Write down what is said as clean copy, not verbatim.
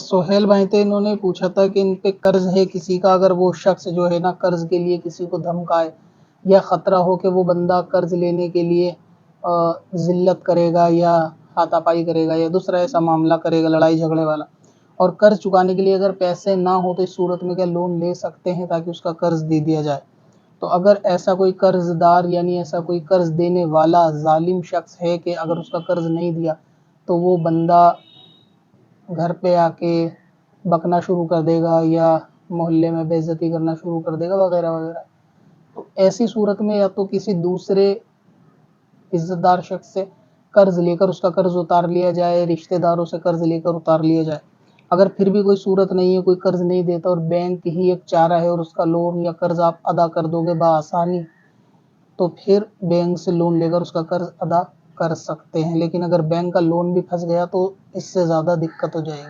सोहेल भाई थे, इन्होंने पूछा था कि इन पे कर्ज है किसी का, अगर वो शख्स जो है ना कर्ज के लिए किसी को धमकाए या ख़तरा हो कि वो बंदा कर्ज लेने के लिए ज़िल्लत करेगा या हाथापाई करेगा या दूसरा ऐसा मामला करेगा लड़ाई झगड़े वाला, और कर्ज चुकाने के लिए अगर पैसे ना हो तो इस सूरत में क्या लोन ले सकते हैं ताकि उसका कर्ज दे दिया जाए। तो अगर ऐसा कोई कर्जदार यानी ऐसा कोई कर्ज देने वाला जालिम शख्स है कि अगर उसका कर्ज नहीं दिया तो वो बंदा घर पे आके बकना शुरू कर देगा या मोहल्ले में बेइज्जती करना शुरू कर देगा वगैरह वगैरह। तो ऐसी सूरत में या तो किसी दूसरे इज्जतदार शख्स से कर्ज लेकर उसका कर्ज उतार लिया जाए, रिश्तेदारों से कर्ज लेकर उतार लिया जाए। अगर फिर भी कोई सूरत नहीं है, कोई कर्ज नहीं देता और बैंक ही एक चारा है और उसका लोन या कर्ज आप अदा कर दोगे बआसानी, तो फिर बैंक से लोन लेकर उसका कर्ज अदा कर सकते हैं। लेकिन अगर बैंक का लोन भी फंस गया तो इससे ज़्यादा दिक्कत हो जाएगी।